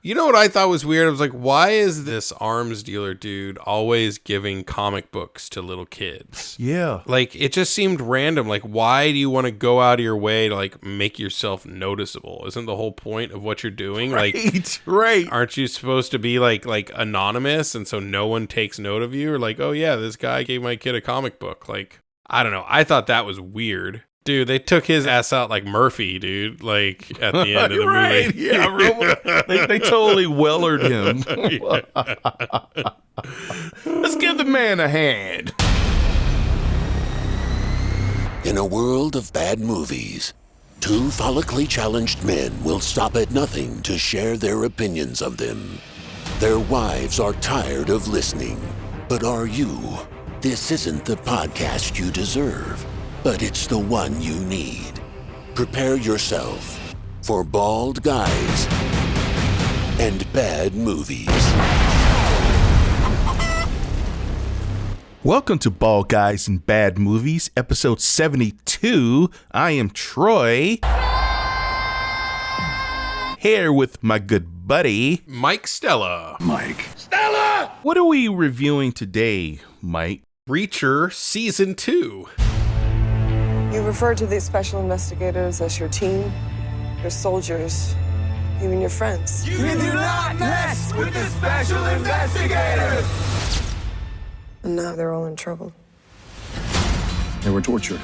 You know what I thought was weird? I was like, why is this arms dealer dude always giving comic books to little kids? Yeah. Like, it just seemed random. Like, why do you want to go out of your way to, like, make yourself noticeable? Isn't the whole point of what you're doing? Right. Aren't you supposed to be, like anonymous, and so no one takes note of you? Or like, oh, yeah, this guy gave my kid a comic book. Like, I don't know. I thought that was weird. Dude, they took his ass out like Murphy, dude, like at the end of the movie. Yeah, they totally wellered him. Let's give the man a hand. In a world of bad movies, two follically challenged men will stop at nothing to share their opinions of them. Their wives are tired of listening. But are you? This isn't the podcast you deserve, but it's the one you need. Prepare yourself for Bald Guys and Bad Movies. Welcome to Bald Guys and Bad Movies, episode 72. I am Troy. Here with my good buddy, Mike Stella. Stella! What are we reviewing today, Mike? Reacher Season 2. You refer to these special investigators as your team, your soldiers, even your friends. You do not mess with the special investigators! And now they're all in trouble. They were tortured.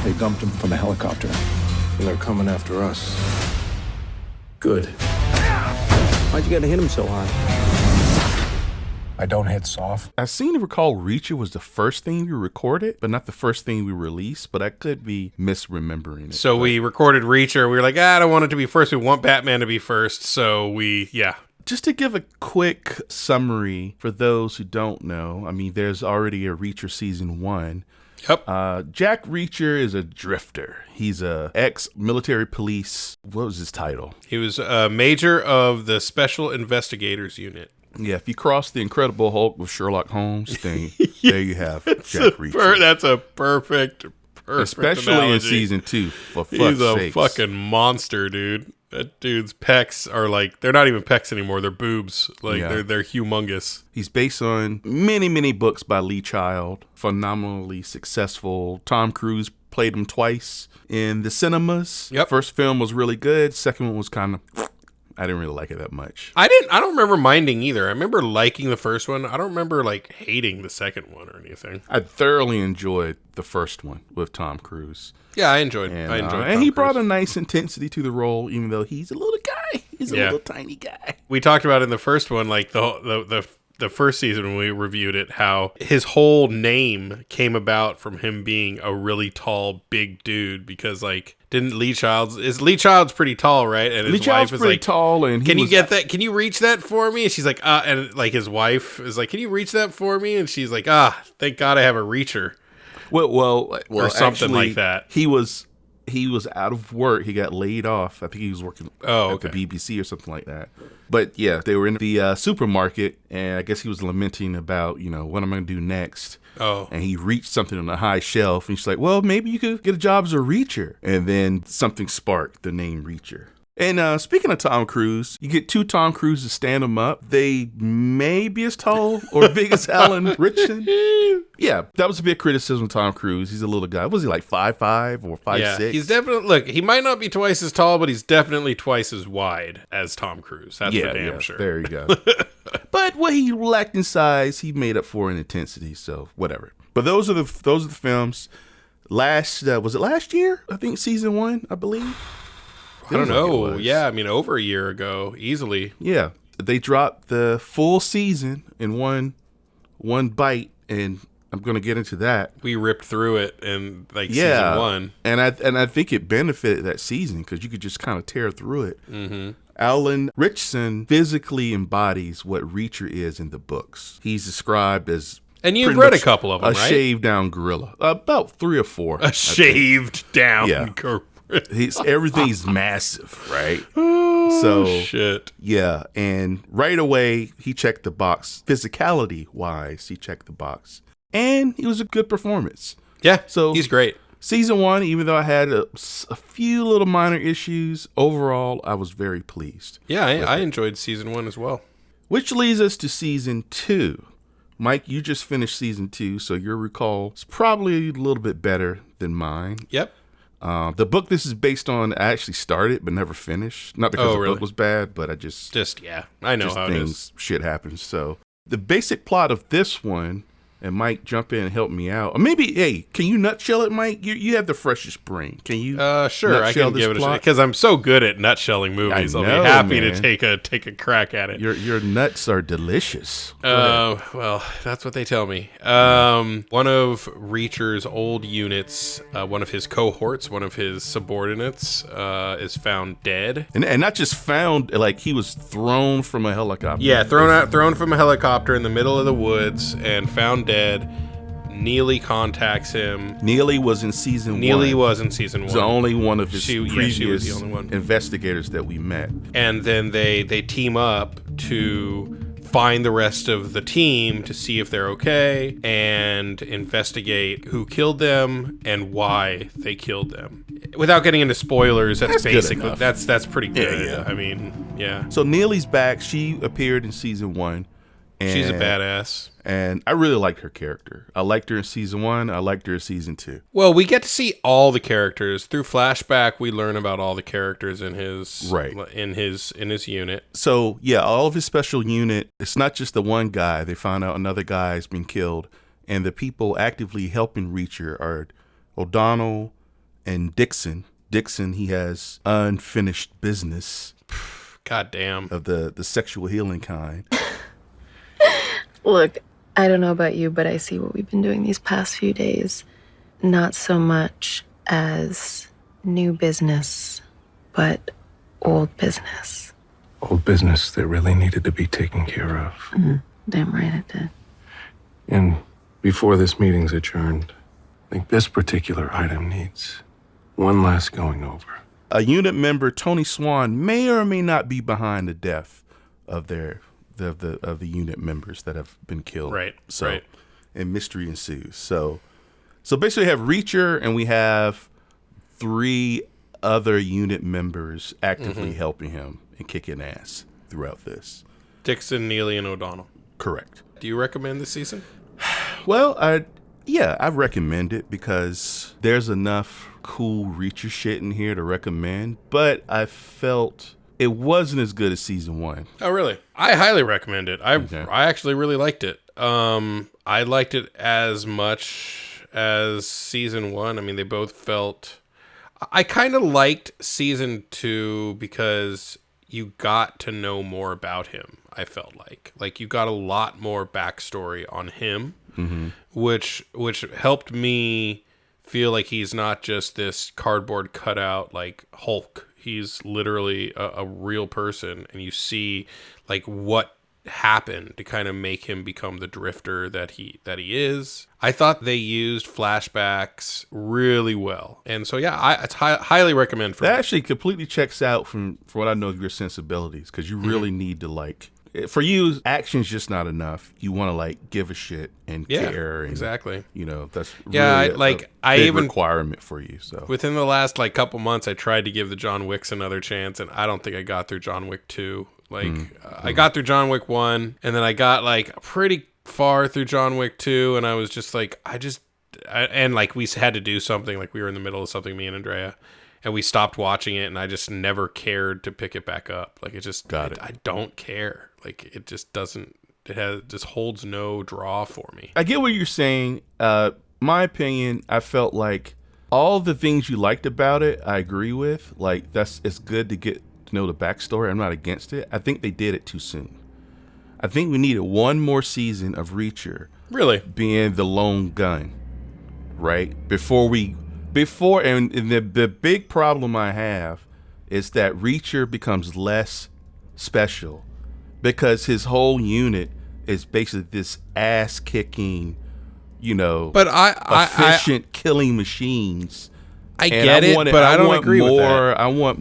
They dumped them from a helicopter. And they're coming after us. Good. Why'd you gotta hit him so hard? I don't hit soft. I seem to recall Reacher was the first thing we recorded, but not the first thing we released, but I could be misremembering it. So we recorded Reacher. We were like, I don't want it to be first. We want Batman to be first. So Just to give a quick summary for those who don't know, I mean, there's already a Reacher Season 1. Yep. Jack Reacher is a drifter. He's a ex-military police. What was his title? He was a major of the Special Investigators Unit. Yeah, if you cross the Incredible Hulk with Sherlock Holmes, then there you have Jack Reacher. That's a perfect Especially analogy. in Season 2, for fuck's He's a sakes. fucking monster, dude. That dude's pecs are like, they're not even pecs anymore. They're boobs. Like, Yeah. they're humongous. He's based on many books by Lee Child. Phenomenally successful. Tom Cruise played him twice in the cinemas. Yep. First film was really good. Second one was kind of... I didn't really like it that much. I don't remember minding either. I remember liking the first one. I don't remember like hating the second one or anything. I thoroughly enjoyed the first one with Tom Cruise. Yeah, I enjoyed And Tom he brought Cruise. a nice intensity to the role, even though he's a little guy. He's a little tiny guy. We talked about in the first one, like the first season when we reviewed it, how his whole name came about from him being a really tall, big dude. Because like, Lee Child's pretty tall, right? And his Lee Child's wife is pretty like, tall, and can you get that? Can you reach that for me? And she's like, and like his wife is like, can you reach that for me? And she's like, thank God I have a reacher. Well, Or something actually, like that. He was out of work. He got laid off. I think he was working at the BBC or something like that. But yeah, they were in the supermarket, and I guess he was lamenting about, what am I going to do next? Oh. And he reached something on a high shelf, and she's like, well, maybe you could get a job as a reacher. And then something sparked the name Reacher. And speaking of Tom Cruise, you get two Tom Cruise to stand him up. They may be as tall or big as Alan Richardson. Yeah, that was a big criticism of Tom Cruise. He's a little guy. Was he like 5'5" or 5'6"? Yeah, he's definitely, he might not be twice as tall, but he's definitely twice as wide as Tom Cruise. That's for damn sure. There you go. But what he lacked in size, he made up for in intensity. So whatever. But those are the films. Was it last year? I think Season 1, I believe. I don't know. Yeah, I mean, over a year ago, easily. Yeah, they dropped the full season in one bite, and I'm going to get into that. We ripped through it in Season 1. And I think it benefited that season because you could just kind of tear through it. Mm-hmm. Alan Richardson physically embodies what Reacher is in the books. He's described as... And you've read a couple of them, a right? shaved down gorilla. About 3 or 4. A shaved down gorilla. Everything's massive, right? Oh, so shit. Yeah, and right away he checked the box. Physicality wise, he checked the box, and it was a good performance. Yeah, so he's great. season 1, even though I had a few little minor issues, overall, I was very pleased. Yeah, I enjoyed season 1 as well. Which leads us to season 2. Mike, you just finished season 2, so your recall is probably a little bit better than mine. Yep. The book this is based on, I actually started but never finished. Not because the book was bad, but I just yeah, I know how it is. Shit happens. So the basic plot of this one, and Mike, jump in and help me out. Or maybe, hey, can you nutshell it, Mike? You have the freshest brain. Can you? Sure, I can give it a shot because I'm so good at nutshelling movies. I'll be happy to take a crack at it. Your nuts are delicious. Well, that's what they tell me. One of Reacher's old units, one of his cohorts, one of his subordinates, is found dead, and not just found, like he was thrown from a helicopter. Yeah, thrown from a helicopter in the middle of the woods and found dead. Neely contacts him. Neely was in season 1. Neely was in season 1. Was the only one of his previous she was the only one. investigators that we met. And then they team up to find the rest of the team to see if they're okay and investigate who killed them and why they killed them. Without getting into spoilers, that's basically that's pretty good. Yeah. I mean, yeah. So Neely's back. She appeared in season 1. And, she's a badass. And I really liked her character. I liked her in season 1. I liked her in season 2. Well, we get to see all the characters. Through flashback, we learn about all the characters in his in his unit. So, yeah, all of his special unit, it's not just the one guy. They found out another guy has been killed. And the people actively helping Reacher are O'Donnell and Dixon. Dixon, he has unfinished business. God damn. Of the sexual healing kind. Look, I don't know about you, but I see what we've been doing these past few days. Not so much as new business, but old business. Old business that really needed to be taken care of. Damn right it did. And before this meeting's adjourned, I think this particular item needs one last going over. A unit member, Tony Swan, may or may not be behind the death of the unit members that have been killed. Right. And mystery ensues. So basically we have Reacher and we have 3 other unit members actively helping him and kicking ass throughout this. Dixon, Neely, and O'Donnell. Correct. Do you recommend this season? Well, I recommend it because there's enough cool Reacher shit in here to recommend, but I felt it wasn't as good as season 1. Oh, really? I highly recommend it. I actually really liked it. I liked it as much as season 1. I mean, they both felt... I kind of liked season 2 because you got to know more about him, I felt like. Like, you got a lot more backstory on him, which helped me feel like he's not just this cardboard cutout, like, Hulk. He's literally a real person, and you see like what happened to kind of make him become the drifter that he is. I thought they used flashbacks really well, and so yeah, it's highly recommend for that. Me. Actually, completely checks out from what I know of your sensibilities, because you really need to like. For you, action's just not enough. You want to like give a shit and care. And, exactly. You know, that's really a big requirement for you. So within the last like couple months, I tried to give the John Wicks another chance, and I don't think I got through John Wick 2. Like I got through John Wick 1, and then I got like pretty far through John Wick 2, and I was just like, and like we had to do something. Like we were in the middle of something, me and Andrea. And we stopped watching it, and I just never cared to pick it back up. Like it just I don't care. Like it just doesn't. It just holds no draw for me. I get what you're saying. My opinion, I felt like all the things you liked about it, I agree with. Like it's good to get to know the backstory. I'm not against it. I think they did it too soon. I think we needed one more season of Reacher. Really? Being the lone gun, right? And the big problem I have is that Reacher becomes less special because his whole unit is basically this ass-kicking, efficient killing machines. I get it, but I don't agree with that. I want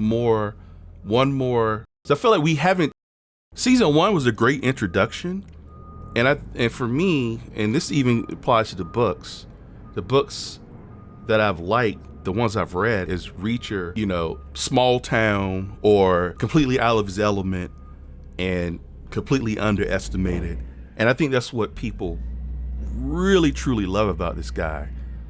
one more. So I feel like we haven't. Season 1 was a great introduction, and for me, and this even applies to the books. that I've liked, the ones I've read, is Reacher, small town or completely out of his element and completely underestimated. And I think that's what people really, truly love about this guy.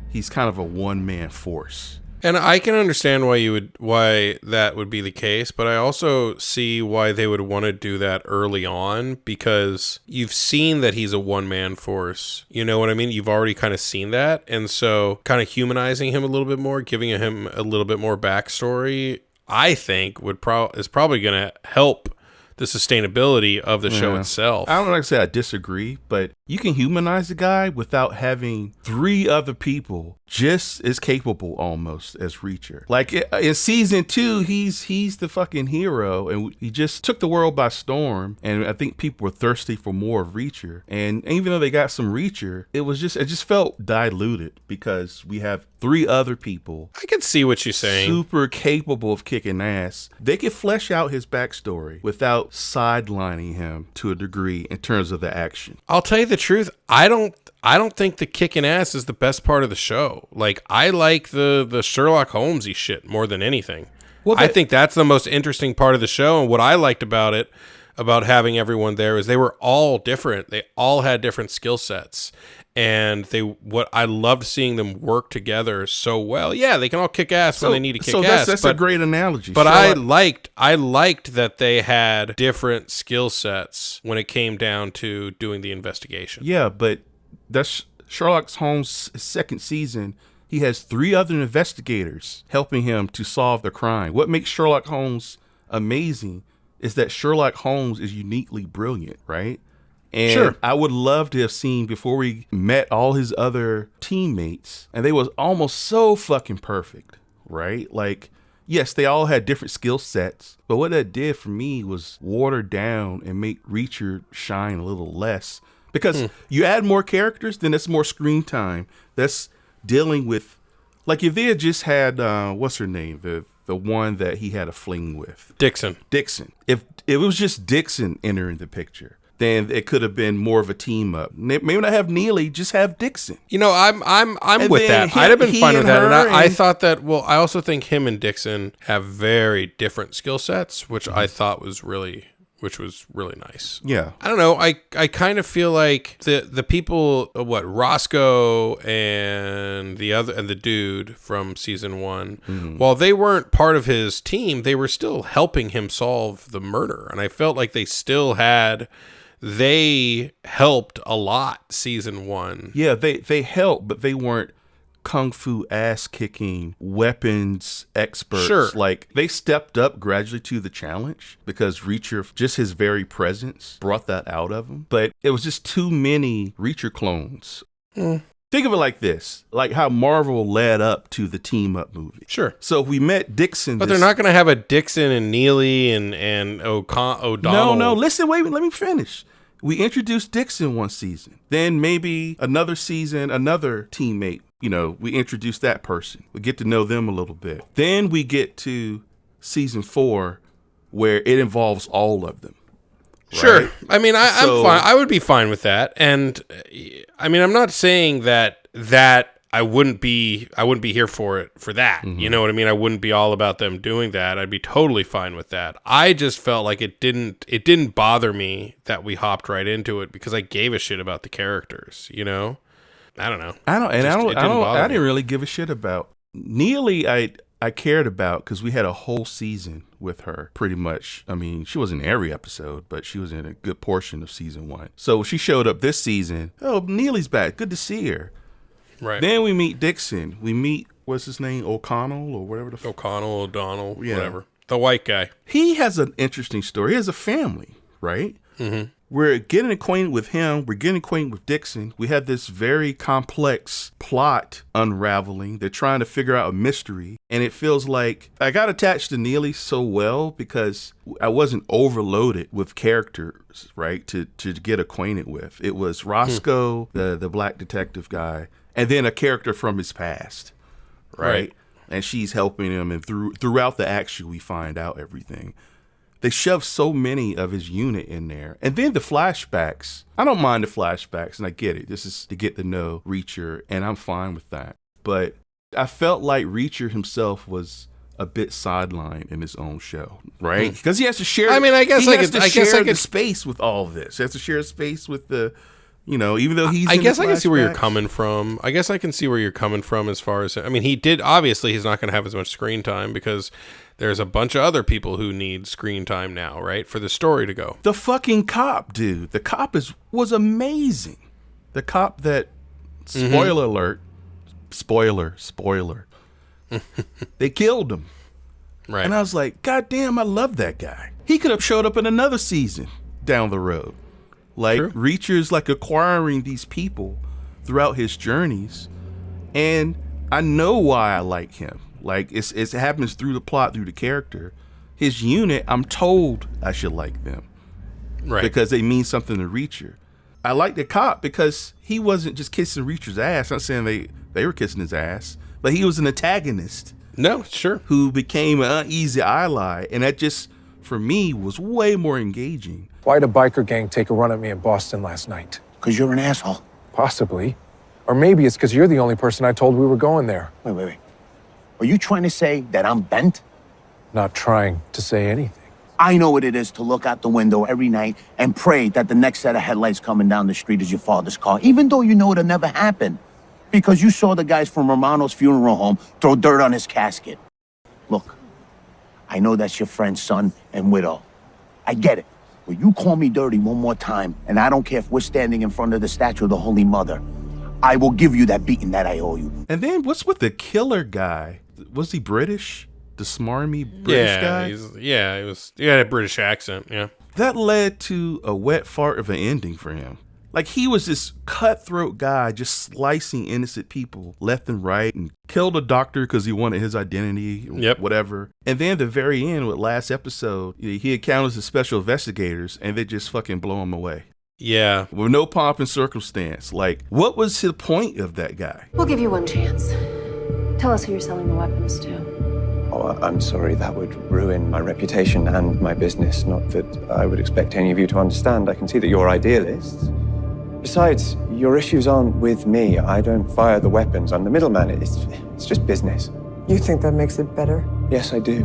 He's kind of a one-man force. And I can understand why that would be the case, but I also see why they would want to do that early on, because you've seen that he's a one-man force. You know what I mean? You've already kind of seen that. And so kind of humanizing him a little bit more, giving him a little bit more backstory, I think is probably going to help the sustainability of the show itself. I don't like to say I disagree, but you can humanize the guy without having 3 other people just as capable almost as Reacher. Like in season 2, he's the fucking hero, and he just took the world by storm. And I think people were thirsty for more of Reacher. And even though they got some Reacher, it just felt diluted because we have 3 other people. I can see what you're saying. Super capable of kicking ass. They could flesh out his backstory without sidelining him to a degree in terms of the action. I'll tell you the truth. I don't think the kicking ass is the best part of the show. Like, I like the Sherlock Holmes-y shit more than anything. Well, I think that's the most interesting part of the show. And what I liked about it, about having everyone there, is they were all different. They all had different skill sets. And what I loved seeing them work together so well. Yeah, they can all kick ass when they need to kick ass. That's a great analogy. But I liked that they had different skill sets when it came down to doing the investigation. Yeah, but that's Sherlock Holmes' second season. He has 3 other investigators helping him to solve the crime. What makes Sherlock Holmes amazing is that Sherlock Holmes is uniquely brilliant, right? And sure, I would love to have seen, before we met all his other teammates, and they was almost so fucking perfect, right? Like, yes, they all had different skill sets, but what that did for me was water down and make Reacher shine a little less. Because you add more characters, then that's more screen time. That's dealing with, like, if they had just had, what's her name? The one that he had a fling with. Dixon. If it was just Dixon entering the picture, then it could have been more of a team up. Maybe not have Neely, just have Dixon. I'm with that. I'd have been fine with that. And I thought that, I also think him and Dixon have very different skill sets, which I thought was really nice. Yeah. I don't know. I kind of feel like the people, Roscoe and the dude from season 1, while they weren't part of his team, they were still helping him solve the murder. And I felt like they helped a lot season 1. Yeah, they helped, but they weren't kung fu ass kicking weapons experts. Sure. Like, they stepped up gradually to the challenge because Reacher, just his very presence, brought that out of him. But it was just too many Reacher clones. Think of it like this, like how Marvel led up to the team up movie. Sure. So we met Dixon. But they're not going to have a Dixon and Neely and O'Donnell. No, listen, wait, let me finish. We introduced Dixon one season. Then maybe another season, another teammate. We introduce that person. We get to know them a little bit. Then we get to season 4 where it involves all of them. Right? Sure. I mean, I'm fine. I would be fine with that. And I mean, I'm not saying that I wouldn't be here for that. Mm-hmm. You know what I mean? I wouldn't be all about them doing that. I'd be totally fine with that. I just felt like it didn't bother me that we hopped right into it because I gave a shit about the characters, I don't know. I didn't really give a shit about Neely. I cared about because we had a whole season with her, pretty much. I mean, she wasn't in every episode, but she was in a good portion of season 1. So she showed up this season. Oh, Neely's back. Good to see her. Right. Then we meet Dixon. We meet, what's his name? O'Donnell, O'Donnell, yeah. Whatever. The white guy. He has an interesting story. He has a family, right? Mm-hmm. We're getting acquainted with him. We're getting acquainted with Dixon. We have this very complex plot unraveling. They're trying to figure out a mystery. And it feels like I got attached to Neely so well because I wasn't overloaded with characters, right, to get acquainted with. It was Roscoe, the black detective guy, and then a character from his past, right? And she's helping him. And throughout the action, we find out everything. They shoved so many of his unit in there. And then the flashbacks. I don't mind the flashbacks, and I get it. This is to get to know Reacher, and I'm fine with that. But I felt like Reacher himself was a bit sidelined in his own show, right? Because he has to share. I mean, I guess he I has could. to I guess I share could. the space with all of this. He has to share space with the, even though he's. I in guess the I can see where you're flashbacks. coming from. I guess I can see where you're coming from as far as. I mean, he did. Obviously, he's not going to have as much screen time because there's a bunch of other people who need screen time now, right, for the story to go. The fucking cop, dude. The cop was amazing. The cop that. Spoiler alert. Spoiler. They killed him. Right. And I was like, God damn, I love that guy. He could have showed up in another season down the road. Like, True. Reacher's like acquiring these people throughout his journeys. And I know why I like him. Like, it happens through the plot, through the character. His unit, I'm told I should like them. Right. Because they mean something to Reacher. I like the cop because he wasn't just kissing Reacher's ass. I'm not saying they were kissing his ass. But he was an antagonist. No, sure. Who became an uneasy ally, and that just, for me, was way more engaging. Why'd a biker gang take a run at me in Boston last night? Because you're an asshole. Possibly. Or maybe it's because you're the only person I told we were going there. Wait. Are you trying to say that I'm bent? Not trying to say anything. I know what it is to look out the window every night and pray that the next set of headlights coming down the street is your father's car, even though you know it'll never happen. Because you saw the guys from Romano's funeral home throw dirt on his casket. Look, I know that's your friend's son and widow. I get it. But you call me dirty one more time, and I don't care if we're standing in front of the statue of the Holy Mother. I will give you that beating that I owe you. And then what's with the killer guy? Was he British? The smarmy British guy? He had a British accent, yeah. That led to a wet fart of an ending for him. Like, he was this cutthroat guy just slicing innocent people left and right and killed a doctor because he wanted his identity or whatever. And then at the very end, with last episode, he encounters the special investigators and they just fucking blow him away. Yeah. With no pomp and circumstance. Like, what was the point of that guy? We'll give you one chance. Tell us who you're selling the weapons to. Oh, I'm sorry, that would ruin my reputation and my business. Not that I would expect any of you to understand. I can see that you're idealists. Besides, your issues aren't with me. I don't fire the weapons. I'm the middleman. It's just business. You think that makes it better? Yes, I do.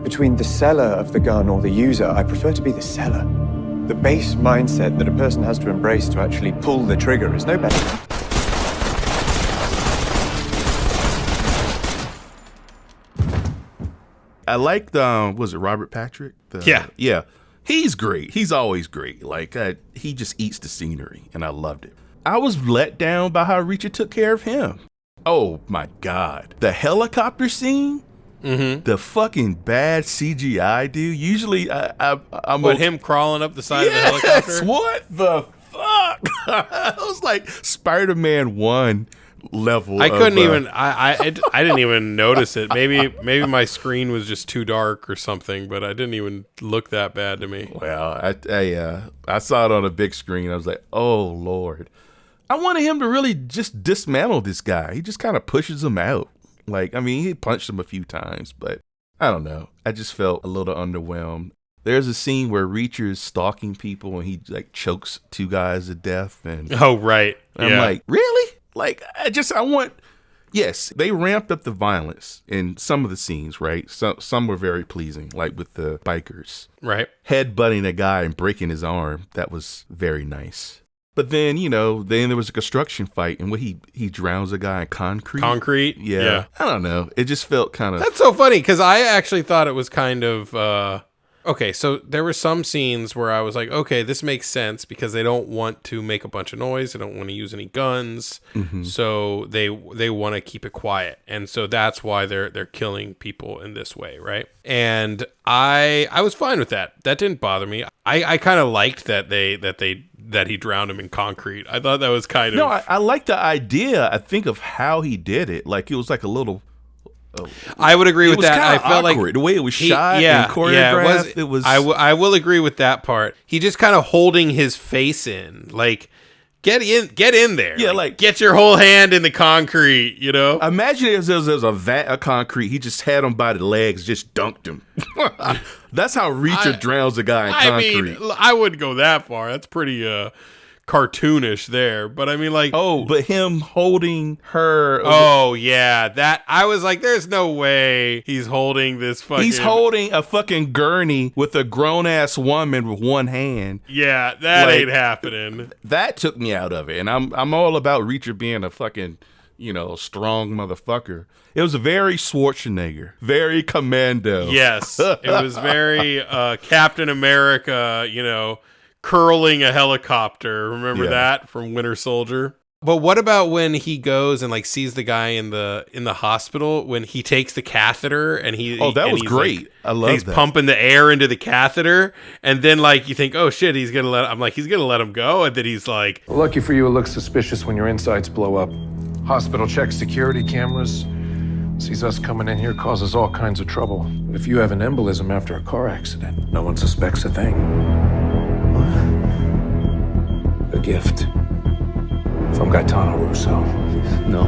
Between the seller of the gun or the user, I prefer to be the seller. The base mindset that a person has to embrace to actually pull the trigger is no better. I liked, was it Robert Patrick? Yeah. He's great. He's always great. Like, he just eats the scenery, and I loved it. I was let down by how Reacher took care of him. Oh, my God. The helicopter scene? Mm-hmm. The fucking bad CGI, dude. Usually, I'm... But him crawling up the side of the helicopter? What the fuck? It was like Spider-Man 1 level. I couldn't even. I didn't even notice it. Maybe my screen was just too dark or something. But I didn't even look that bad to me. Well, I saw it on a big screen. I was like, oh Lord. I wanted him to really just dismantle this guy. He just kind of pushes him out. Like, I mean, he punched him a few times, but I don't know. I just felt a little underwhelmed. There's a scene where Reacher is stalking people and he like chokes two guys to death. And oh right, I'm like, really? Like, yes, they ramped up the violence in some of the scenes, right? Some were very pleasing, like with the bikers. Right. Headbutting a guy and breaking his arm. That was very nice. But then, then there was a construction fight and he drowns a guy in concrete. Concrete? Yeah. I don't know. It just felt kind of... That's so funny because I actually thought it was kind of... Okay, so there were some scenes where I was like, okay, this makes sense because they don't want to make a bunch of noise. They don't want to use any guns. Mm-hmm. So they want to keep it quiet. And so that's why they're killing people in this way, right? And I was fine with that. That didn't bother me. I kind of liked that he drowned him in concrete. I thought that was kind of... No, I like the idea, I think, of how he did it. Like, it was like a little... I would agree with that. I felt awkward. like the way it was shot and choreographed. It was. I will agree with that part. He just kind of holding his face in, like get in there. Yeah, like get your whole hand in the concrete. Imagine if there was a vat of concrete. He just had him by the legs, just dunked him. That's how Reacher drowns a guy in concrete. I mean, I wouldn't go that far. That's pretty cartoonish there. But I mean, like, but him holding her. Oh yeah, that I was like, there's no way he's holding this fucking. He's holding a fucking gurney with a grown ass woman with one hand. Yeah, that ain't happening. That took me out of it, and I'm all about Reacher being a fucking, strong motherfucker. It was very Schwarzenegger, very Commando. Yes, it was very Captain America, curling a helicopter. Remember that from Winter Soldier? But what about when he goes and like sees the guy in the hospital when he takes the catheter and that was great. Like, I love he's that. pumping the air into the catheter, and then like you think, oh shit, he's gonna let him go, and then he's like, Lucky for you, it looks suspicious when your insides blow up. Hospital checks security cameras. Sees us coming in here, causes all kinds of trouble. But if you have an embolism after a car accident, no one suspects a thing. A gift from Gaetano Russo. No.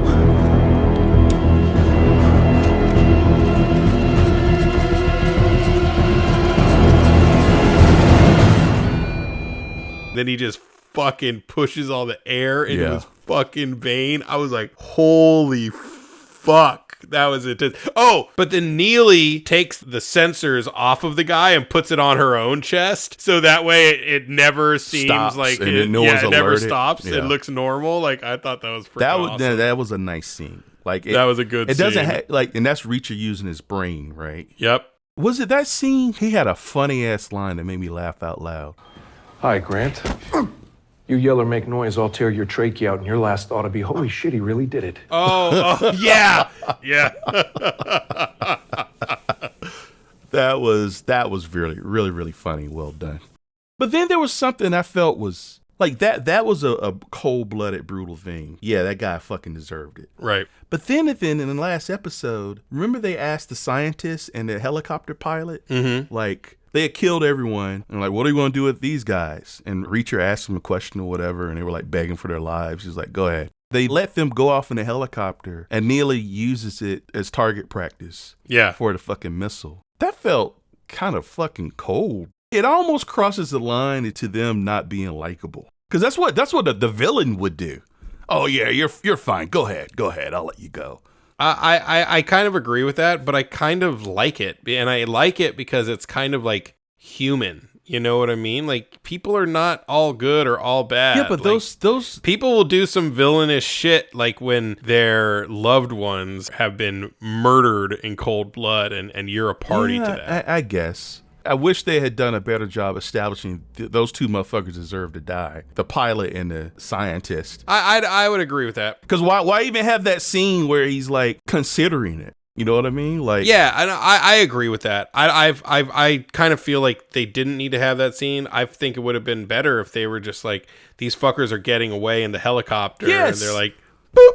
then he just fucking pushes all the air into his fucking vein. I was like, holy fuck. That was it. Oh, but then Neely takes the sensors off of the guy and puts it on her own chest. So that way it never seems stops, like and it, no one's it never alerted. stops. Yeah. It looks normal. Like I thought that was pretty awesome. That was a nice scene. Like that was a good scene. It doesn't and that's Reacher using his brain, right? Yep. Was it that scene? He had a funny ass line that made me laugh out loud. Hi, Grant. You yell or make noise, I'll tear your trachea out, and your last thought will be, holy shit, he really did it. Oh yeah. Yeah. That was really, really, really funny. Well done. But then there was something I felt was like that was a cold-blooded, brutal thing. Yeah, that guy fucking deserved it. Right. But then in the last episode, remember they asked the scientist and the helicopter pilot, like, they had killed everyone, and like, what are you going to do with these guys? And Reacher asked them a question or whatever, and they were like begging for their lives. He's like, go ahead. They let them go off in a helicopter, and Neely uses it as target practice for the fucking missile. That felt kind of fucking cold. It almost crosses the line into them not being likable. Because that's what the villain would do. Oh, yeah, you're fine. Go ahead. I'll let you go. I kind of agree with that, but I kind of like it. And I like it because it's kind of like human. You know what I mean? Like, people are not all good or all bad. Yeah, but like, those people will do some villainous shit, like when their loved ones have been murdered in cold blood, and you're a party to that. I guess. I wish they had done a better job establishing those two motherfuckers deserve to die. The pilot and the scientist. I would agree with that. Because why even have that scene where he's like considering it? You know what I mean? Like, yeah, I agree with that. I kind of feel like they didn't need to have that scene. I think it would have been better if they were just like, these fuckers are getting away in the helicopter, and they're like, boop.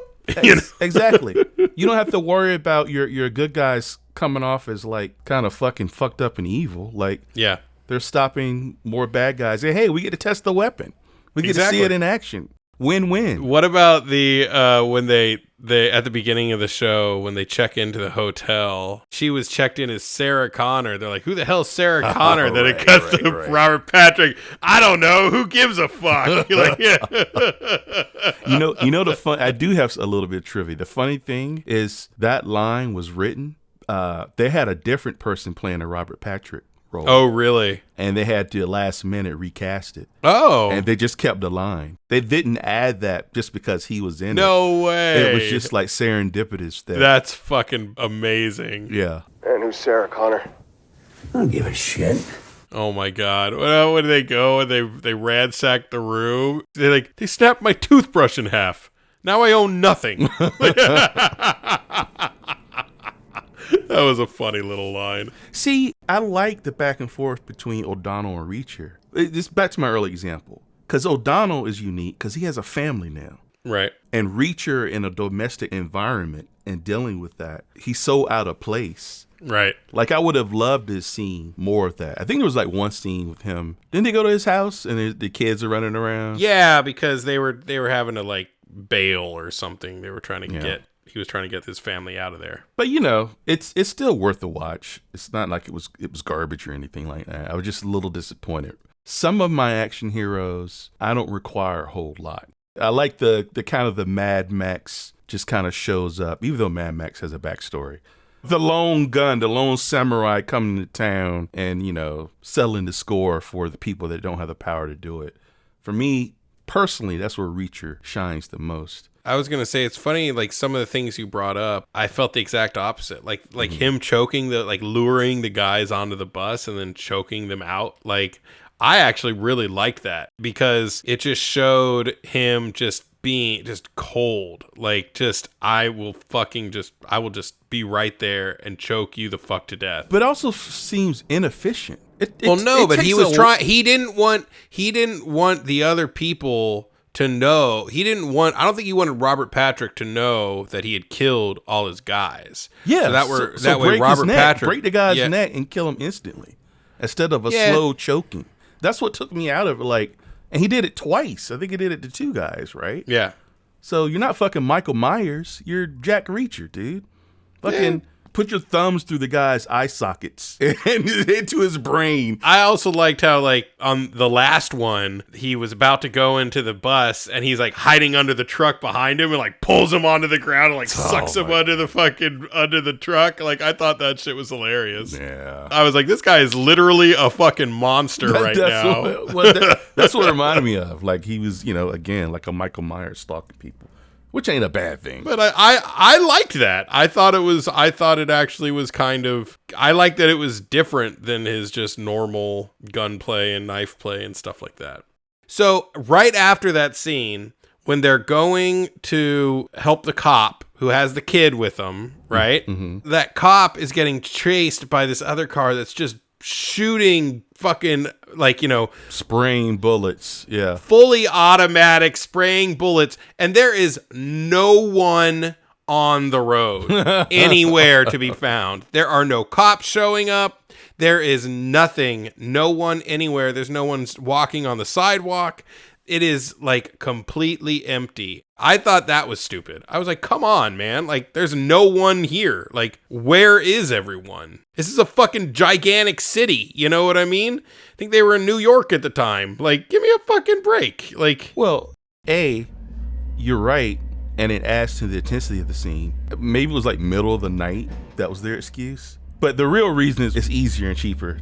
Exactly. You don't have to worry about your good guys coming off as like kind of fucking fucked up and evil. Like, yeah, they're stopping more bad guys. Hey, we get to test the weapon. We get to see it in action. Win-win. What about the when they at the beginning of the show when they check into the hotel, she was checked in as Sarah Connor. They're like, who the hell's Sarah Connor? Then it cuts to Robert Patrick. I don't know. Who gives a fuck? Like, yeah. You know the fun. I do have a little bit of trivia. The funny thing is that line was written. They had a different person playing the Robert Patrick role. Oh, really? And they had to last minute recast it. Oh. And they just kept the line. They didn't add that just because he was in it. No way. It was just like serendipitous. That's fucking amazing. Yeah. And who's Sarah Connor? I don't give a shit. Oh my God. Where do they go? And they ransack the room. They snapped my toothbrush in half. Now I own nothing. That was a funny little line. See, I like the back and forth between O'Donnell and Reacher. This back to my early example. Because O'Donnell is unique because he has a family now. Right. And Reacher in a domestic environment and dealing with that, he's so out of place. Right. Like, I would have loved to see more of that. I think there was like one scene with him. Didn't they go to his house and the kids are running around? Yeah, because they were having to like bail or something. They were trying to get. He was trying to get his family out of there. But you know, it's still worth the watch. It's not like it was garbage or anything like that. I was just a little disappointed. Some of my action heroes, I don't require a whole lot. I like the kind of the Mad Max just kind of shows up, even though Mad Max has a backstory. The lone gun, the lone samurai coming to town and, you know, selling the score for the people that don't have the power to do it. For me, personally, that's where Reacher shines the most. I was gonna say, it's funny, like some of the things you brought up, I felt the exact opposite. Like him choking luring the guys onto the bus and then choking them out. Like, I actually really liked that because it just showed him just being just cold. Like, just I will just be right there and choke you the fuck to death. But also seems inefficient. But he was trying. He didn't want the other people to know. I don't think he wanted Robert Patrick to know that he had killed all his guys. Yeah. So that way Robert Patrick break the guy's neck and kill him instantly instead of a slow choking. That's what took me out of it. Like, and he did it twice. I think he did it to two guys, right? Yeah. So you're not fucking Michael Myers. You're Jack Reacher, dude. Fucking put your thumbs through the guy's eye sockets and into his brain. I also liked how, like, on the last one, he was about to go into the bus and he's like hiding under the truck behind him and like pulls him onto the ground and like sucks him under the truck. Like, I thought that shit was hilarious. Yeah. I was like, this guy is literally a fucking monster right now. That's what it reminded me of. Like, he was, you know, again, like a Michael Myers stalking people. Which ain't a bad thing. But I liked that. I thought it actually was kind of, I liked that it was different than his just normal gunplay and knife play and stuff like that. So right after that scene, when they're going to help the cop who has the kid with them, right? Mm-hmm. That cop is getting chased by this other car that's just shooting fucking, like, you know, spraying bullets. Yeah. Fully automatic spraying bullets. And there is no one on the road anywhere to be found. There are no cops showing up. There is nothing. No one anywhere. There's no one walking on the sidewalk. It is like completely empty. I thought that was stupid. I was like, come on, man. Like, there's no one here. Like, where is everyone? This is a fucking gigantic city. You know what I mean? I think they were in New York at the time. Like, give me a fucking break. Like, well, you're right. And it adds to the intensity of the scene. Maybe it was like middle of the night. That was their excuse. But the real reason is it's easier and cheaper.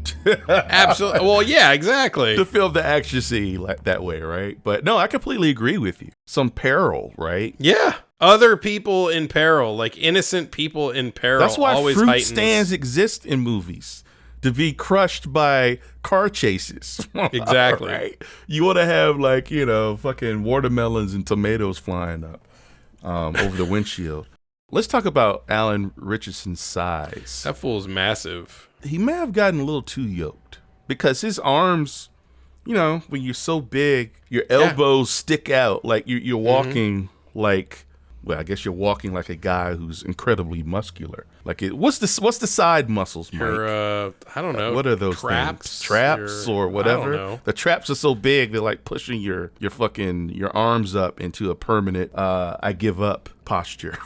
Absolutely. Well, yeah, exactly. To film the action scene like that way, right? But no, I completely agree with you. Some peril, right? Yeah. Other people in peril, like innocent people in peril. That's why always fruit heightens. stands exist in movies. To be crushed by car chases. Exactly. Right? You want to have, like, you know, fucking watermelons and tomatoes flying up over the windshield. Let's talk about Alan Richardson's size. That fool's massive. He may have gotten a little too yoked because his arms, you know, when you're so big, your elbows stick out like you're walking like, well, I guess you're walking like a guy who's incredibly muscular. Like, what's the side muscles, Mike? I don't know. What are those traps? Things? Traps or whatever? I don't know. The traps are so big they're like pushing your arms up into a permanent I give up posture,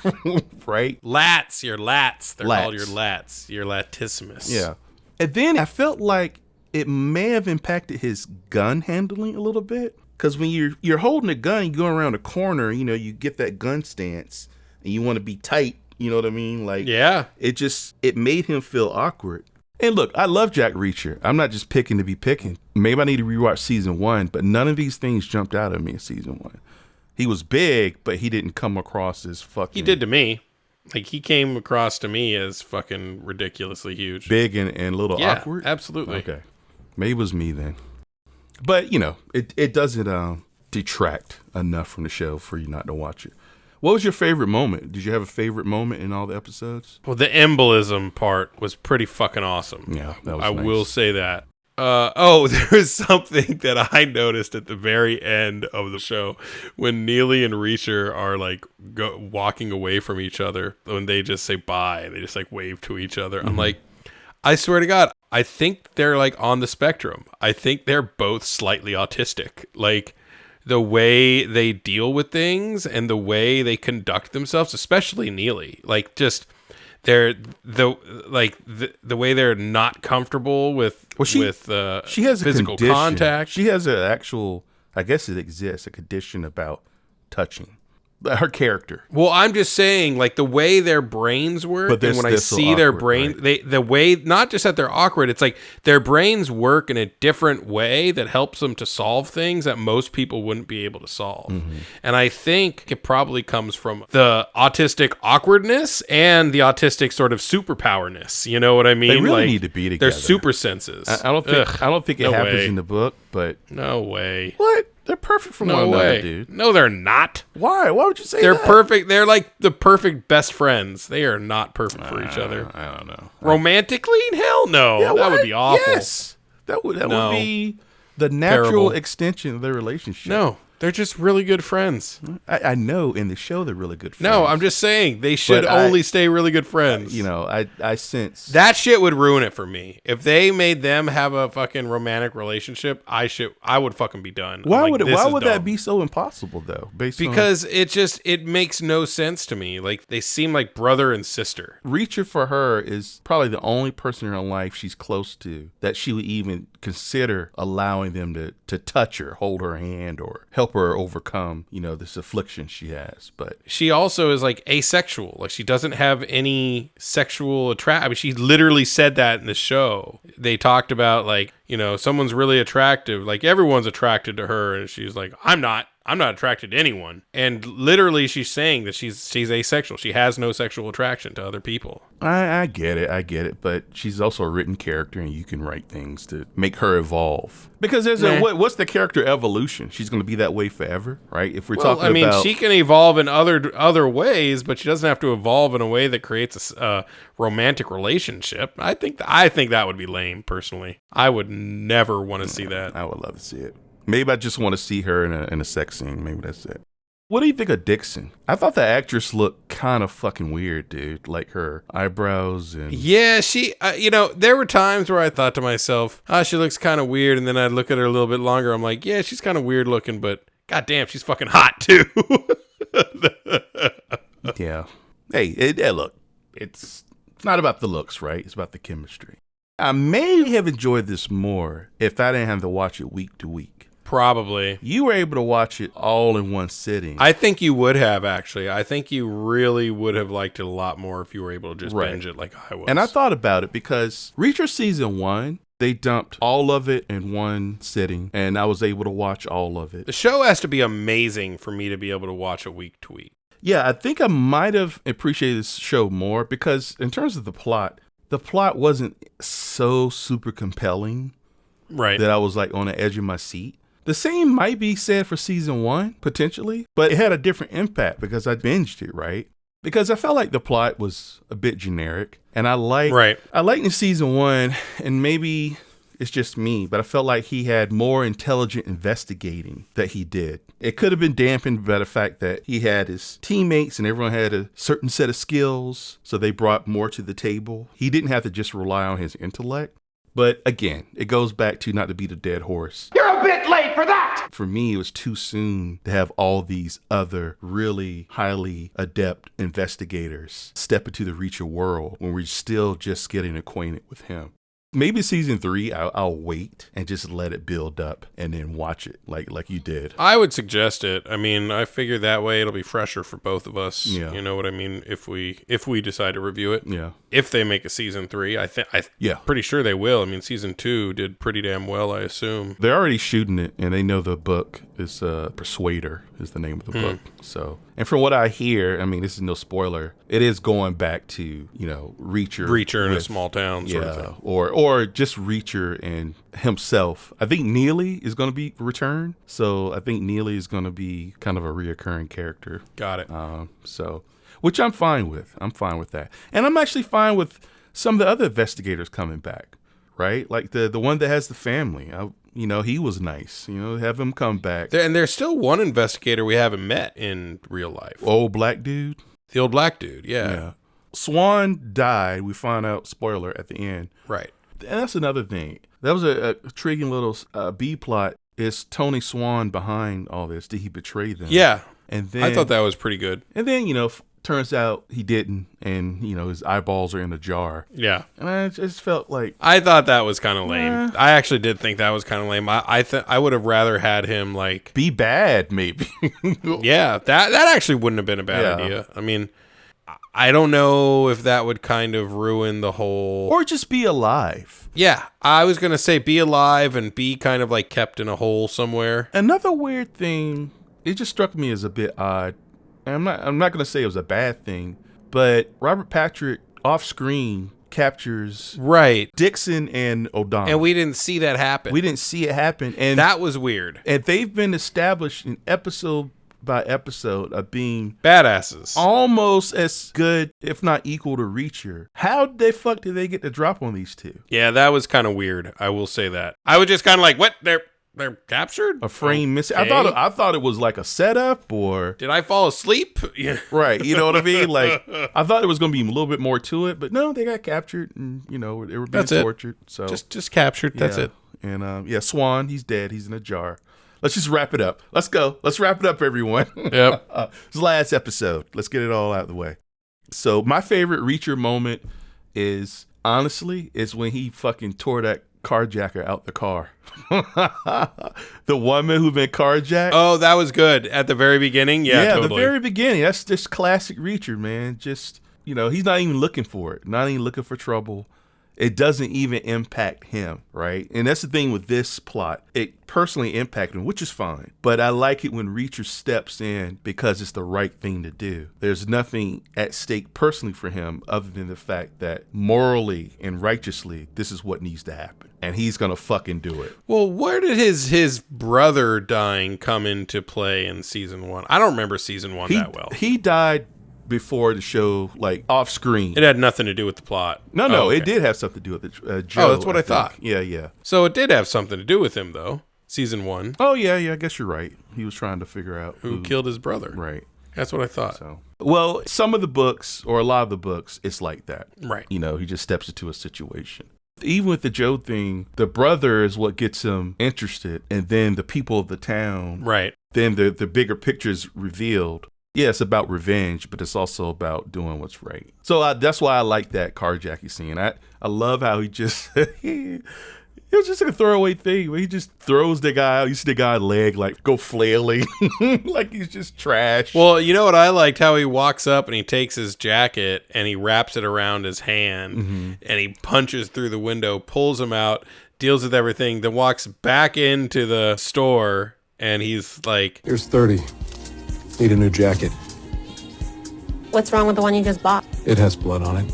right? Lats, your lats. They're called your lats, your latissimus. Yeah. And then I felt like it may have impacted his gun handling a little bit. Because when you're holding a gun, you go around a corner, you know, you get that gun stance and you want to be tight. You know what I mean? Like, yeah, it made him feel awkward. And look, I love Jack Reacher. I'm not just picking to be picking. Maybe I need to rewatch season 1, but none of these things jumped out at me in season 1. He was big, but he didn't come across as fucking. He did to me. Like, he came across to me as fucking ridiculously huge. Big and a little awkward? Absolutely. Okay. Maybe it was me then. But, you know, it doesn't detract enough from the show for you not to watch it. What was your favorite moment? Did you have a favorite moment in all the episodes? Well, the embolism part was pretty fucking awesome. Yeah, that was I nice. will say that. There was something that I noticed at the very end of the show when Neely and Reacher are like walking away from each other, when they just say bye, they just like wave to each other. I'm like, I swear to God, I think they're like on the spectrum. I think they're both slightly autistic. Like, the way they deal with things and the way they conduct themselves, especially Neely, like, just they're the way they're not comfortable with she has physical a condition. contact. She has an actual, I guess it exists, a condition about touching. Her character. Well, I'm just saying, like, the way their brains work, But and when I see their brain, right? The way, not just that they're awkward, it's like their brains work in a different way that helps them to solve things that most people wouldn't be able to solve. Mm-hmm. And I think it probably comes from the autistic awkwardness and the autistic sort of superpowerness. You know what I mean? They really need to be together. They're super senses. I don't think it happens in the book, but no way. What? They're perfect for one another, dude. No, they're not. Why? Why would you say they're that? Perfect? They're like the perfect best friends. They are not perfect for each other. I don't know. Romantically? Hell no. Yeah, that would be awful. Yes. That would be the natural extension of their relationship. No. They're just really good friends. I know in the show they're really good friends. No, I'm just saying they should only stay really good friends. I sense that shit would ruin it for me. If they made them have a fucking romantic relationship, I would fucking be done. Why would that be so impossible though? Because it makes no sense to me. Like they seem like brother and sister. Reacher for her is probably the only person in her life she's close to that she would even consider allowing them to touch her, hold her hand, or help her overcome, this affliction she has. But she also is like asexual. Like she doesn't have any sexual attraction. I mean, she literally said that in the show. They talked about like, someone's really attractive. Like everyone's attracted to her. And she's like, I'm not attracted to anyone. And literally she's saying that she's asexual. She has no sexual attraction to other people. I get it. But she's also a written character and you can write things to make her evolve. Because there's what's the character evolution? She's going to be that way forever, right? If we're talking about... she can evolve in other ways, but she doesn't have to evolve in a way that creates a romantic relationship. I think that would be lame, personally. I would never want to see that. I would love to see it. Maybe I just want to see her in a sex scene. Maybe that's it. What do you think of Dixon? I thought the actress looked kind of fucking weird, dude. Like her eyebrows and... Yeah, she... there were times where I thought to myself, she looks kind of weird. And then I'd look at her a little bit longer. I'm like, yeah, she's kind of weird looking, but goddamn, she's fucking hot, too. Yeah. Hey, look, it's not about the looks, right? It's about the chemistry. I may have enjoyed this more if I didn't have to watch it week to week. Probably. You were able to watch it all in one sitting. I think you would have, actually. I think you really would have liked it a lot more if you were able to just binge it like I was. And I thought about it because Reacher season 1, they dumped all of it in one sitting, and I was able to watch all of it. The show has to be amazing for me to be able to watch it week to week. Yeah, I think I might have appreciated this show more because in terms of the plot wasn't so super compelling. Right. That I was like on the edge of my seat. The same might be said for season 1, potentially, but it had a different impact because I binged it, right? Because I felt like the plot was a bit generic, and I liked in season 1, and maybe it's just me, but I felt like he had more intelligent investigating that he did. It could have been dampened by the fact that he had his teammates and everyone had a certain set of skills, so they brought more to the table. He didn't have to just rely on his intellect. But again, it goes back to not to beat a dead horse. You're a bit late for that! For me, it was too soon to have all these other really highly adept investigators step into the Reacher world when we're still just getting acquainted with him. Maybe season 3, I'll wait and just let it build up and then watch it like you did. I would suggest it. I mean, I figure that way it'll be fresher for both of us. Yeah. You know what I mean? If we decide to review it. Yeah. If they make a season 3, I'm pretty sure they will. I mean, season 2 did pretty damn well, I assume. They're already shooting it, and they know the book is Persuader is the name of the book. So, and from what I hear, I mean, this is no spoiler. It is going back to Reacher in a small town, sort of thing. Or just Reacher and himself. I think Neely is going to be returned, so I think Neely is going to be kind of a reoccurring character. Got it. Which I'm fine with. I'm fine with that, and I'm actually fine with some of the other investigators coming back. Right, like the one that has the family. He was nice. Have him come back. There's still one investigator we haven't met in real life. Old black dude. The old black dude. Yeah. Swan died. We find out, spoiler, at the end. Right. And that's another thing. That was a intriguing little B plot. Is Tony Swan behind all this? Did he betray them? Yeah. And then I thought that was pretty good. And then turns out he didn't, and his eyeballs are in a jar. Yeah. And I just felt like I thought that was kind of lame. I actually did think that was kind of lame. I would have rather had him like be bad, maybe. Yeah, that actually wouldn't have been a bad idea. I mean, I don't know if that would kind of ruin the whole... Or just be alive. Yeah, I was going to say be alive and be kind of like kept in a hole somewhere. Another weird thing, it just struck me as a bit odd. And I'm not going to say it was a bad thing, but Robert Patrick off screen captures Dixon and O'Donnell. And we didn't see that happen. We didn't see it happen. And that was weird. And they've been established in episode by episode of being badasses, almost as good, if not equal, to Reacher. How the fuck did they get the drop on these two? Yeah, that was kind of weird. I will say that. I was just kind of like, what? They're captured? A frame missing. Okay. I thought it was like a setup, or did I fall asleep? Yeah. Right. You know what I mean? Like, I thought it was going to be a little bit more to it, but no, they got captured, and they were being tortured. So just captured. That's it. And Swan, he's dead. He's in a jar. Let's just wrap it up. Let's go. Let's wrap it up, everyone. Yep. It's the last episode. Let's get it all out of the way. So my favorite Reacher moment is when he fucking tore that carjacker out the car. The woman who been carjacked. Oh, that was good at the very beginning. Yeah, totally. The very beginning. That's just classic Reacher, man. Just, he's not even looking for it. Not even looking for trouble. It doesn't even impact him, right? And that's the thing with this plot. It personally impacted him, which is fine. But I like it when Reacher steps in because it's the right thing to do. There's nothing at stake personally for him other than the fact that morally and righteously, this is what needs to happen. And he's going to fucking do it. Well, where did his brother dying come into play in season 1? I don't remember season 1 that well. He died before the show, like off screen. It had nothing to do with the plot. No, It did have something to do with it. Joe, that's what I thought. Yeah. So it did have something to do with him, though. Season 1. Oh yeah. I guess you're right. He was trying to figure out who killed his brother. Right. That's what I thought. So, well, some of the books, or a lot of the books, it's like that. Right. He just steps into a situation. Even with the Joe thing, the brother is what gets him interested, and then the people of the town. Right. Then the bigger picture's revealed. Yeah, it's about revenge, but it's also about doing what's right. So that's why I like that carjacking scene. I love how he just, it was just like a throwaway thing where he just throws the guy out. You see the guy's leg like go flailing like he's just trash. Well, you know what I liked? How he walks up and he takes his jacket and he wraps it around his hand and he punches through the window, pulls him out, deals with everything, then walks back into the store and he's like, "Here's 30. Need a new jacket." What's wrong with the one you just bought? It has blood on it.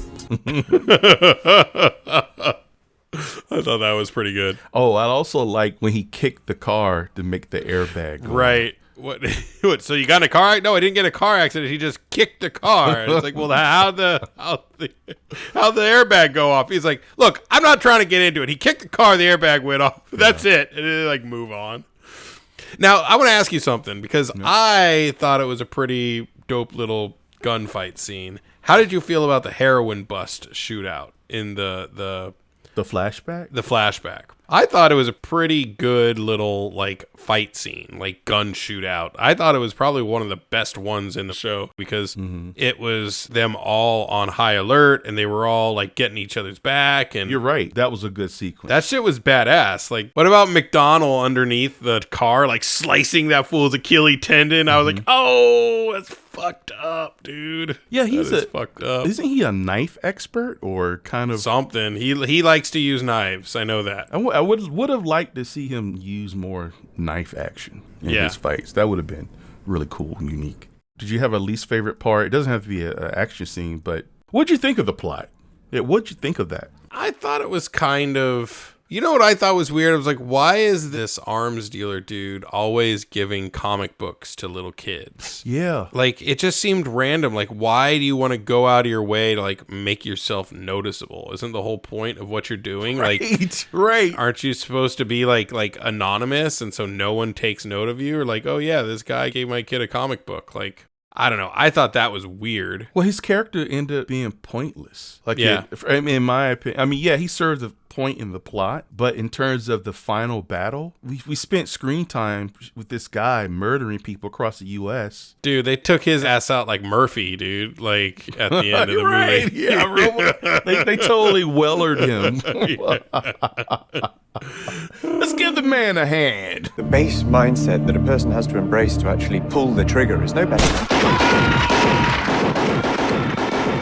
I thought that was pretty good. Oh, I also like when he kicked the car to make the airbag go. Right. What? So you got in a car? No, I didn't get in a car accident. He just kicked the car. And it's like, well, how'd the airbag go off? He's like, look, I'm not trying to get into it. He kicked the car, the airbag went off. That's it. And then like move on. Now, I want to ask you something because I thought it was a pretty dope little gunfight scene. How did you feel about the heroin bust shootout in the flashback? The flashback. I thought it was a pretty good little like fight scene, like gun shootout. I thought it was probably one of the best ones in the show because it was them all on high alert and they were all like getting each other's back. And you're right. That was a good sequence. That shit was badass. Like, what about McDonald underneath the car, like slicing that fool's Achilles tendon? I was like, oh, that's fucked up, dude. Yeah, he's fucked up. Isn't he a knife expert or kind of something? He likes to use knives. I know that. I would have liked to see him use more knife action in his fights. That would have been really cool and unique. Did you have a least favorite part? It doesn't have to be an action scene, but what'd you think of the plot? Yeah, what'd you think of that? I thought it was kind of... You know what I thought was weird? I was like, why is this arms dealer dude always giving comic books to little kids? Yeah. Like, it just seemed random. Like, why do you want to go out of your way to, like, make yourself noticeable? Isn't the whole point of what you're doing? Right, like, right. Aren't you supposed to be, like anonymous and so no one takes note of you? Or like, oh, yeah, this guy gave my kid a comic book. Like... I don't know. I thought that was weird. Well, his character ended up being pointless. Like, in my opinion, I mean, yeah, he served a point in the plot, but in terms of the final battle, we spent screen time with this guy murdering people across the U.S. Dude, they took his ass out like Murphy, dude. Like at the end of the movie. Yeah, they totally wellered him. Let's give the man a hand. The base mindset that a person has to embrace to actually pull the trigger is no better.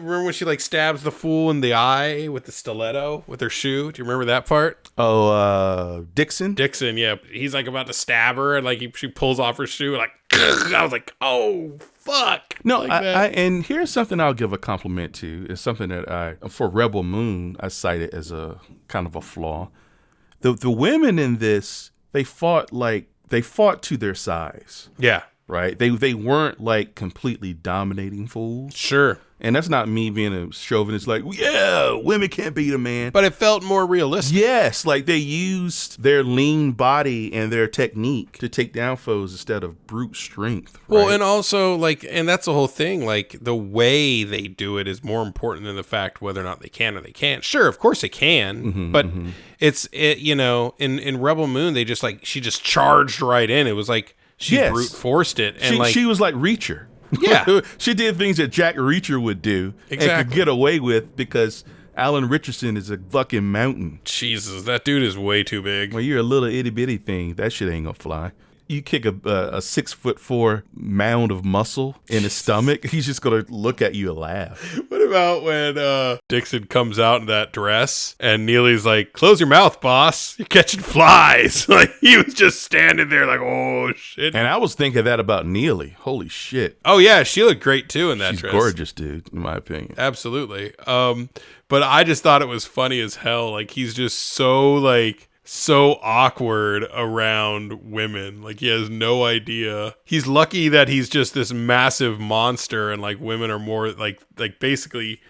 Remember when she like stabs the fool in the eye with the stiletto with her shoe? Do you remember that part? Oh, Dixon? Dixon, yeah. He's like about to stab her and like she pulls off her shoe and like I was like, oh fuck. No, like and here's something I'll give a compliment to. It's something that for Rebel Moon I cited as a kind of a flaw. The women in this, they fought to their size. Yeah. Right? They weren't like completely dominating fools. Sure. And that's not me being a chauvinist, like, yeah, women can't beat a man. But it felt more realistic. Yes, like they used their lean body and their technique to take down foes instead of brute strength. Right? Well, and also, like, and that's the whole thing, like, the way they do it is more important than the fact whether or not they can or they can't. Sure, of course they can, but it's you know, in Rebel Moon, they just, like, she just charged right in. It was like she brute forced it. And she was like Reacher. Yeah. She did things that Jack Reacher would do and could get away with because Alan Richardson is a fucking mountain. Jesus, that dude is way too big. Well, you're a little itty bitty thing. That shit ain't gonna fly. You kick a 6'4" mound of muscle in his stomach, he's just gonna look at you and laugh. What about when Dixon comes out in that dress and Neely's like, "Close your mouth, boss. You're catching flies." Like he was just standing there like, "Oh shit." And I was thinking that about Neely. Holy shit. Oh yeah, she looked great too in that dress. She's gorgeous, dude, in my opinion. Absolutely. But I just thought it was funny as hell. Like he's just so awkward around women. Like he has no idea. He's lucky that he's just this massive monster and like women are more like basically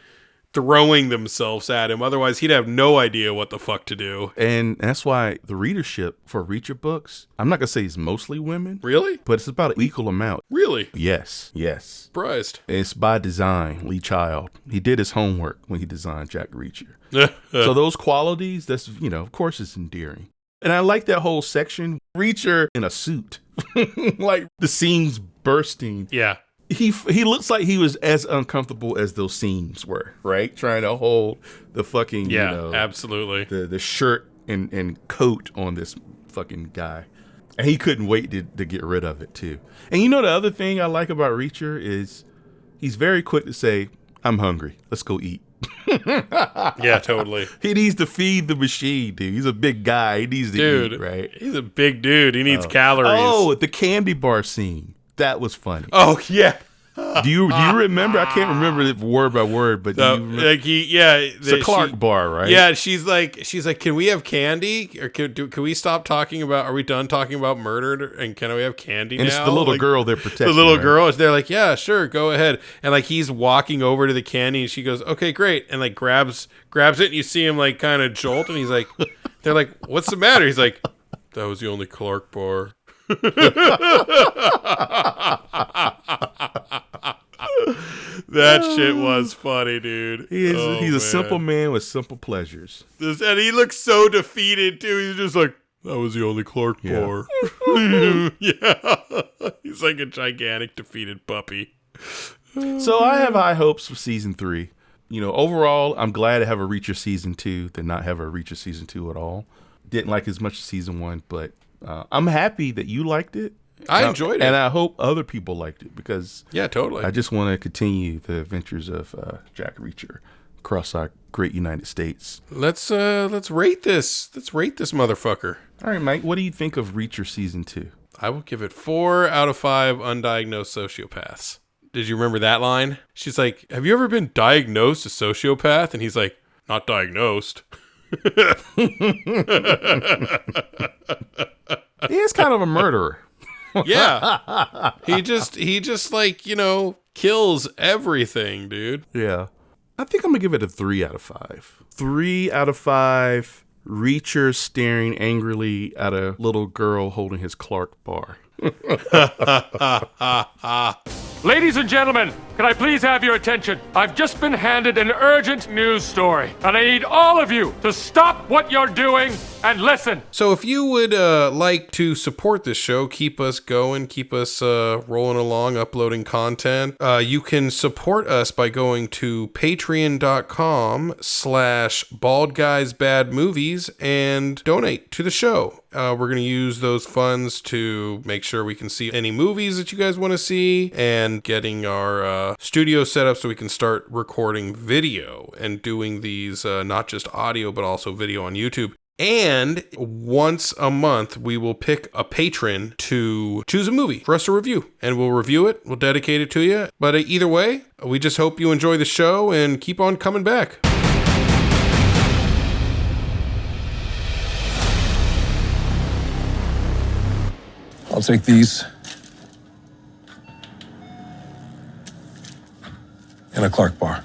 throwing themselves at him. Otherwise he'd have no idea what the fuck to do. And that's why the readership for Reacher books, I'm not gonna say it's mostly women. Really? But it's about an equal amount. Really? Yes. Surprised. It's by design. Lee Child. He did his homework when he designed Jack Reacher. So those qualities, that's, you know, of course it's endearing. And I like that whole section. Reacher in a suit. Like the seams bursting. Yeah. He looks like he was as uncomfortable as those seams were, right? Trying to hold the fucking, yeah, you know, absolutely. The shirt and coat on this fucking guy. And he couldn't wait to get rid of it too. And you know the other thing I like about Reacher is he's very quick to say, "I'm hungry. Let's go eat." Yeah, totally. He needs to feed the machine, dude. He's a big guy. He needs to eat, right? He's a big dude. He needs calories. Oh, the candy bar scene. That was funny. Oh, yeah. Do you remember? I can't remember it word by word, but do you remember? Like it's a Clark bar, right? Yeah, she's like, can we have candy? Or can we stop talking about? Are we done talking about murder? And can we have candy now? And it's the little girl they're protecting. The little right? girl is there, like, yeah, sure, go ahead. And like he's walking over to the candy, and she goes, "Okay, great," and like grabs it, and you see him like kind of jolt, and he's like, they're like, "What's the matter?" He's like, "That was the only Clark bar." That shit was funny, dude. He's a simple man with simple pleasures. And he looks so defeated too. He's just like, "That was the only Clark bar." Yeah. He's like a gigantic defeated puppy. So I have high hopes for season 3. You know, overall, I'm glad to have a Reacher season 2 than not have a Reacher season 2 at all. Didn't like as much as season 1, but I'm happy that you liked it. I enjoyed it. And I hope other people liked it because yeah, totally. I just want to continue the adventures of Jack Reacher across our great United States. Let's rate this. Let's rate this motherfucker. All right, Mike, what do you think of Reacher season 2? I will give it 4 out of 5 undiagnosed sociopaths. Did you remember that line? She's like, "Have you ever been diagnosed a sociopath?" And he's like, "Not diagnosed." He is kind of a murderer. Yeah. He just like, you know, kills everything, dude. Yeah. I think I'm going to give it a 3 out of 5. 3 out of 5. Reacher staring angrily at a little girl holding his Clark bar. Ladies and gentlemen, can I please have your attention? I've just been handed an urgent news story, and I need all of you to stop what you're doing and listen. So if you would like to support this show, keep us going, keep us rolling along, uploading content, you can support us by going to patreon.com/baldguysbadmovies and donate to the show. We're going to use those funds to make sure we can see any movies that you guys want to see and getting our studio set up so we can start recording video and doing these not just audio but also video on YouTube. And once a month, we will pick a patron to choose a movie for us to review. And we'll review it. We'll dedicate it to you. But either way, we just hope you enjoy the show and keep on coming back. I'll take these. And a Clark bar.